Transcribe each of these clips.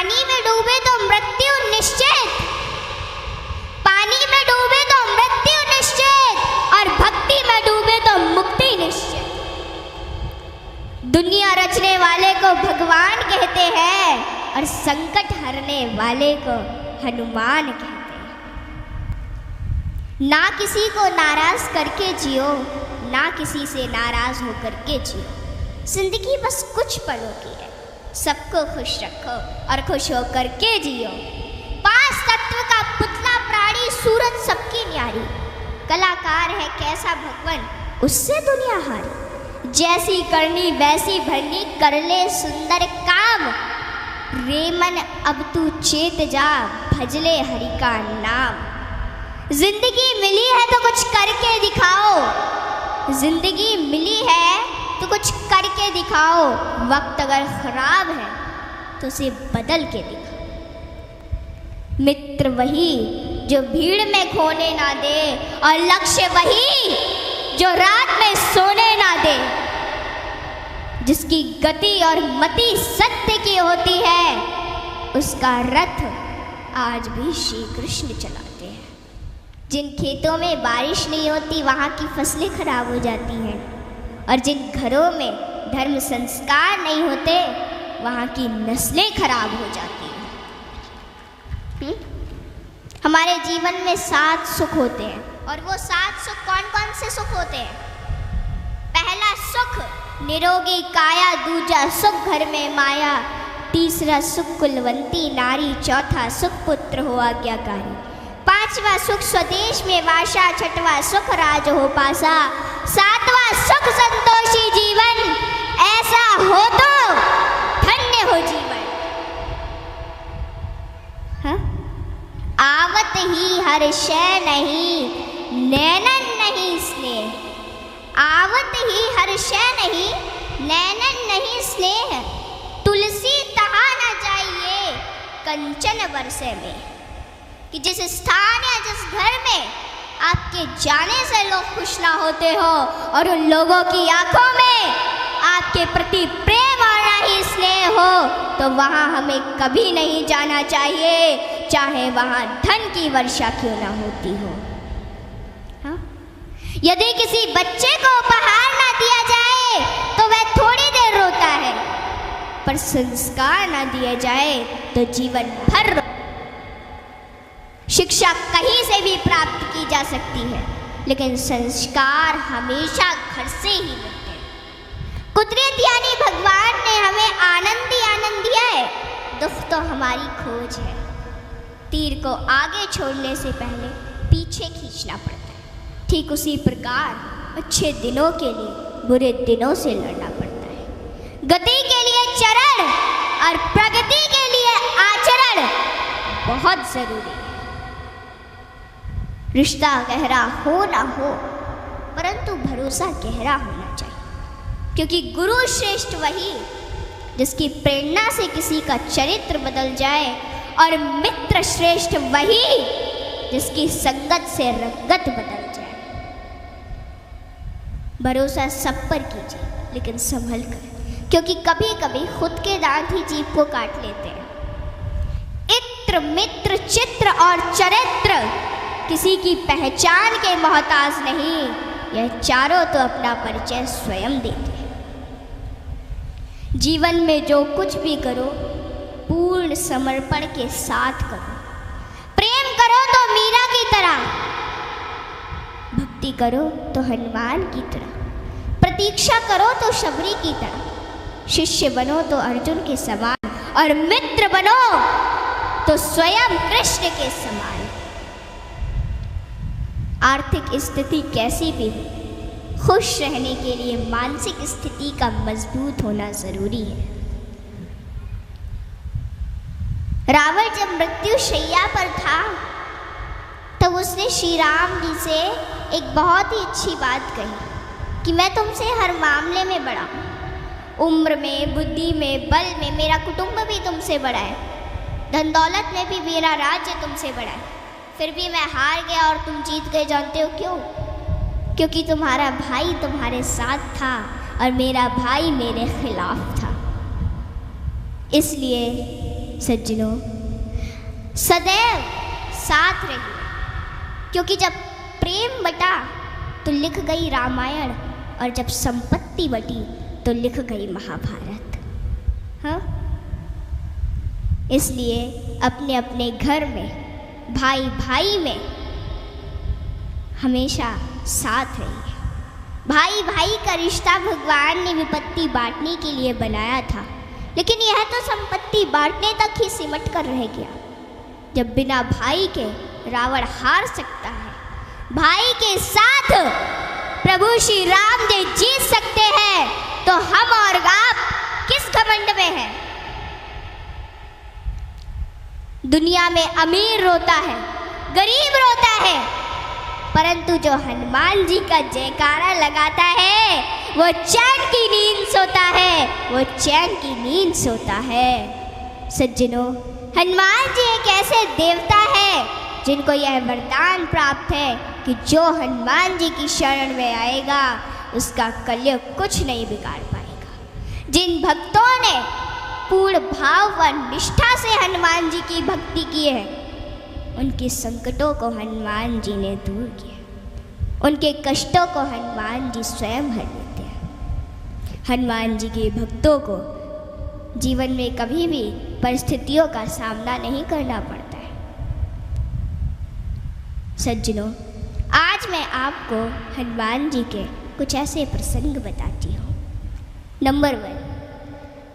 पानी में डूबे तो मृत्यु निश्चित, पानी में डूबे तो मृत्यु निश्चित, और भक्ति में डूबे तो मुक्ति निश्चित। दुनिया रचने वाले को भगवान कहते हैं और संकट हरने वाले को हनुमान कहते हैं। ना किसी को नाराज करके जियो, ना किसी से नाराज होकर के जियो। जिंदगी बस कुछ पलों की है, सबको खुश रखो और खुश होकर के जियो। पांच तत्व का पुतला प्राणी सूरज सबकी न्यारी, कलाकार है कैसा भगवान उससे दुनिया हारी। जैसी करनी वैसी भरनी कर ले सुंदर काम, रे मन अब तू चेत जा भजले हरि का नाम। जिंदगी मिली है तो कुछ करके दिखाओ, जिंदगी मिली है तो कुछ करके दिखाओ। वक्त अगर खराब है तो उसे बदल के दिखाओ। मित्र वही जो भीड़ में खोने ना दे, और लक्ष्य वही जो रात में सोने ना दे। जिसकी गति और मति सत्य की होती है, उसका रथ आज भी श्री कृष्ण चलाते हैं। जिन खेतों में बारिश नहीं होती वहाँ की फसलें खराब हो जाती हैं, और जिन घरों में धर्म संस्कार नहीं होते वहाँ की नस्लें खराब हो जाती हैं। हमारे जीवन में 7 सुख होते हैं, और वो 7 सुख कौन कौन से सुख होते हैं? पहला सुख निरोगी काया, दूजा सुख घर में माया, तीसरा सुख कुलवंती नारी, चौथा सुख पुत्र हो आज्ञाकारी, पांचवा सुख स्वदेश में वासा, छठवा सुख राज हो पासा, सातवां सुख संतोषी जीवन, ऐसा हो तो धन्य हो जीवन। हाँ? आवत ही हर शय नहीं, नैनन नहीं स्नेह, आवत ही हर शय नहीं, नैनन नहीं स्नेह, तुलसी तहा न जाइए कंचन बरसे में। कि जिस स्थान या जिस घर में आपके जाने से लोग खुश ना होते हो, और उन लोगों की आंखों में आपके प्रति प्रेम और ना ही स्नेह हो, तो वहाँ हमें कभी नहीं जाना चाहिए, चाहे वहाँ धन की वर्षा क्यों ना होती हो। हाँ? यदि किसी बच्चे को उपहार ना दिया जाए तो वह थोड़ी देर रोता है, पर संस्कार ना दिया जाए तो जीवन भर। शिक्षा कहीं से भी प्राप्त की जा सकती है, लेकिन संस्कार हमेशा घर से ही मिलते हैं। कुदरत यानी भगवान ने हमें आनंद ही आनंद दिया है, दुख तो हमारी खोज है। तीर को आगे छोड़ने से पहले पीछे खींचना पड़ता है, ठीक उसी प्रकार अच्छे दिनों के लिए बुरे दिनों से लड़ना पड़ता है। गति के लिए चरण और प्रगति के लिए आचरण बहुत जरूरी है। रिश्ता गहरा हो ना हो, परंतु भरोसा गहरा होना चाहिए, क्योंकि गुरु श्रेष्ठ वही जिसकी प्रेरणा से किसी का चरित्र बदल जाए, और मित्र श्रेष्ठ वही जिसकी संगत से रंगत बदल जाए। भरोसा सब पर कीजिए, लेकिन संभल कर, क्योंकि कभी कभी खुद के दांत ही जीभ को काट लेते हैं। इत्र मित्र चित्र और चरित्र किसी की पहचान के मोहताज नहीं, यह चारों तो अपना परिचय स्वयं देते हैं। जीवन में जो कुछ भी करो पूर्ण समर्पण के साथ करो। प्रेम करो तो मीरा की तरह, भक्ति करो तो हनुमान की तरह, प्रतीक्षा करो तो शबरी की तरह, शिष्य बनो तो अर्जुन के समान, और मित्र बनो तो स्वयं कृष्ण के समान। आर्थिक स्थिति कैसी भी हो, खुश रहने के लिए मानसिक स्थिति का मजबूत होना जरूरी है। रावण जब मृत्यु शैया पर था तब उसने श्री राम जी से एक बहुत ही अच्छी बात कही कि मैं तुमसे हर मामले में बड़ा हूँ, उम्र में, बुद्धि में, बल में मेरा कुटुंब भी तुमसे बड़ा है, धन दौलत में भी मेरा राज्य तुमसे बड़ा है, फिर भी मैं हार गया और तुम जीत गए। जानते हो क्यों? क्योंकि तुम्हारा भाई तुम्हारे साथ था और मेरा भाई मेरे खिलाफ था। इसलिए सज्जनों, सदैव साथ रहिए, क्योंकि जब प्रेम बटा तो लिख गई रामायण, और जब संपत्ति बटी तो लिख गई महाभारत। हाँ, इसलिए अपने अपने घर में, भाई भाई में हमेशा साथ रहिए। भाई भाई का रिश्ता भगवान ने विपत्ति बांटने के लिए बनाया था, लेकिन यह तो संपत्ति बांटने तक ही सिमट कर रह गया। जब बिना भाई के रावण हार सकता है, भाई के साथ प्रभु श्री राम जी जीत सकते हैं, तो हम और आप किस घमंड में हैं? दुनिया में अमीर रोता है, गरीब रोता है, परंतु जो हनुमान जी का जयकारा लगाता है वो चैन की नींद सोता है, वो चैन की नींद सोता है। सज्जनों, हनुमान जी एक ऐसे देवता है जिनको यह वरदान प्राप्त है कि जो हनुमान जी की शरण में आएगा उसका कलयुग कुछ नहीं बिगाड़ पाएगा। जिन भक्तों ने पूर्ण भाव व निष्ठा से हनुमान जी की भक्ति की है, उनके संकटों को हनुमान जी ने दूर किया, उनके कष्टों को हनुमान जी स्वयं हर लेते हैं। हनुमान जी के भक्तों को जीवन में कभी भी परिस्थितियों का सामना नहीं करना पड़ता है। सज्जनों, आज मैं आपको हनुमान जी के कुछ ऐसे प्रसंग बताती हूँ। नंबर 1,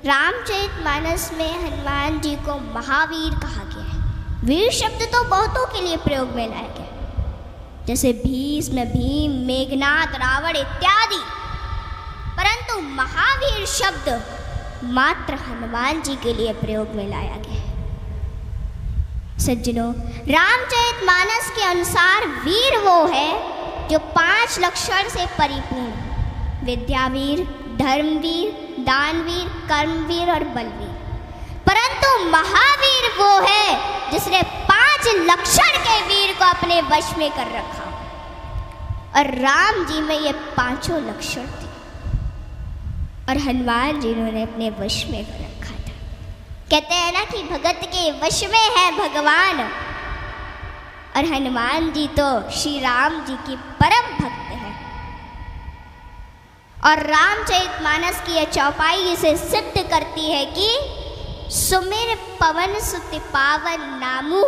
रामचरितमानस में हनुमान जी को महावीर कहा गया है। वीर शब्द तो बहुतों के लिए प्रयोग में लाया गया, जैसे भीष्म, भीम, मेघनाद, रावण इत्यादि, परंतु महावीर शब्द मात्र हनुमान जी के लिए प्रयोग में लाया गया है। सज्जनों, रामचरितमानस के अनुसार वीर वो है जो 5 लक्षण से परिपूर्ण: विद्यावीर, धर्मवीर, दानवीर, कर्मवीर और बलवीर। परंतु महावीर वो है जिसने 5 लक्षण के वीर को अपने वश में कर रखा, और राम जी में ये 5 लक्षण थे और हनुमान जी ने अपने वश में कर रखा था। कहते हैं ना कि भगत के वश में है भगवान, और हनुमान जी तो श्री राम जी की परम भक्त है। और रामचरितमानस की यह चौपाई इसे सिद्ध करती है कि सुमिर पवन सुत पावन नामू,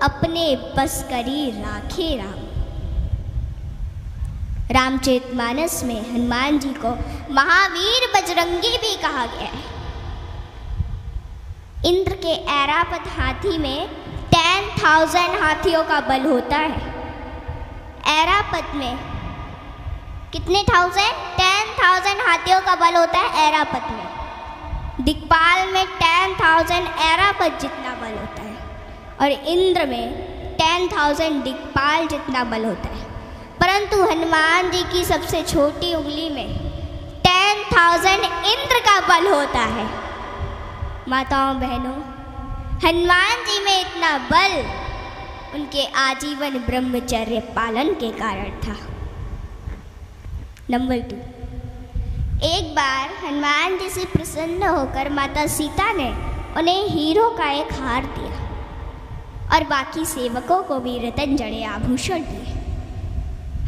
अपने बस करी राखे राम। रामचरितमानस में हनुमान जी को महावीर बजरंगी भी कहा गया है। इंद्र के ऐरावत हाथी में 10,000 हाथियों का बल होता है। ऐरावत में कितने 10,000 हाथियों का बल होता है ऐरावत में। दिक्पाल में 10,000 ऐरावत जितना बल होता है, और इंद्र में 10,000 दिक्पाल जितना बल होता है। परंतु हनुमान जी की सबसे छोटी उंगली में 10,000 इंद्र का बल होता है। माताओं बहनों, हनुमान जी में इतना बल उनके आजीवन ब्रह्मचर्य पालन के कारण था। नंबर 2, एक बार हनुमान जी से प्रसन्न होकर माता सीता ने उन्हें हीरो का एक हार दिया और बाकी सेवकों को भी रतन जड़े आभूषण दिए।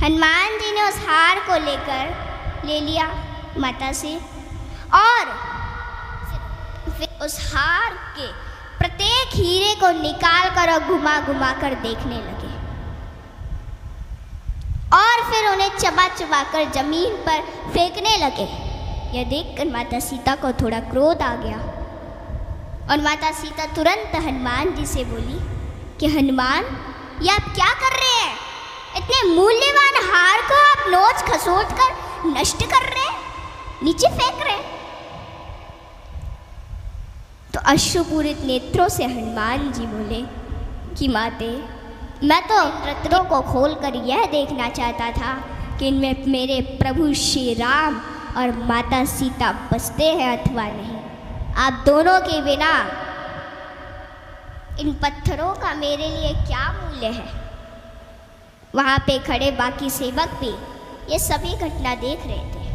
हनुमान जी ने उस हार को ले लिया माता से, और फिर उस हार के प्रत्येक हीरे को निकाल कर और घुमा घुमा कर देखने लगे, और फिर उन्हें चबा चबा कर जमीन पर फेंकने लगे। यह देखकर माता सीता को थोड़ा क्रोध आ गया, और माता सीता तुरंत हनुमान जी से बोली कि हनुमान, ये आप क्या कर रहे हैं? इतने मूल्यवान हार को आप नोच खसोट कर नष्ट कर रहे हैं, नीचे फेंक रहे हैं। तो अश्रुपूरित नेत्रों से हनुमान जी बोले कि माते, मैं तो रत्नों को खोलकर यह देखना चाहता था कि इनमें मेरे प्रभु श्री राम और माता सीता बसते हैं अथवा नहीं। आप दोनों के बिना इन पत्थरों का मेरे लिए क्या मूल्य है? वहाँ पे खड़े बाकी सेवक भी ये सभी घटना देख रहे थे,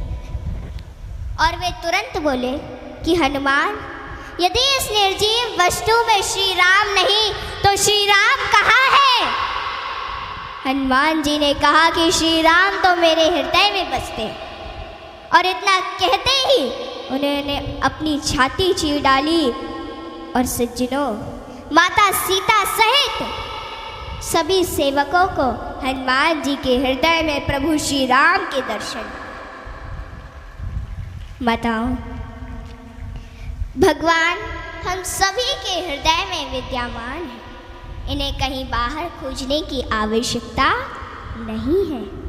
और वे तुरंत बोले कि हनुमान, यदि इस निर्जीव वस्तु में श्री राम नहीं तो श्री राम कहाँ है? हनुमान जी ने कहा कि श्री राम तो मेरे हृदय में बसते हैं। और इतना कहते ही उन्होंने अपनी छाती चीर डाली और सज्जनों, माता सीता सहित सभी सेवकों को हनुमान जी के हृदय में प्रभु श्री राम के दर्शन। माताओं, भगवान हम सभी के हृदय में विद्यमान है, इन्हें कहीं बाहर खोजने की आवश्यकता नहीं है।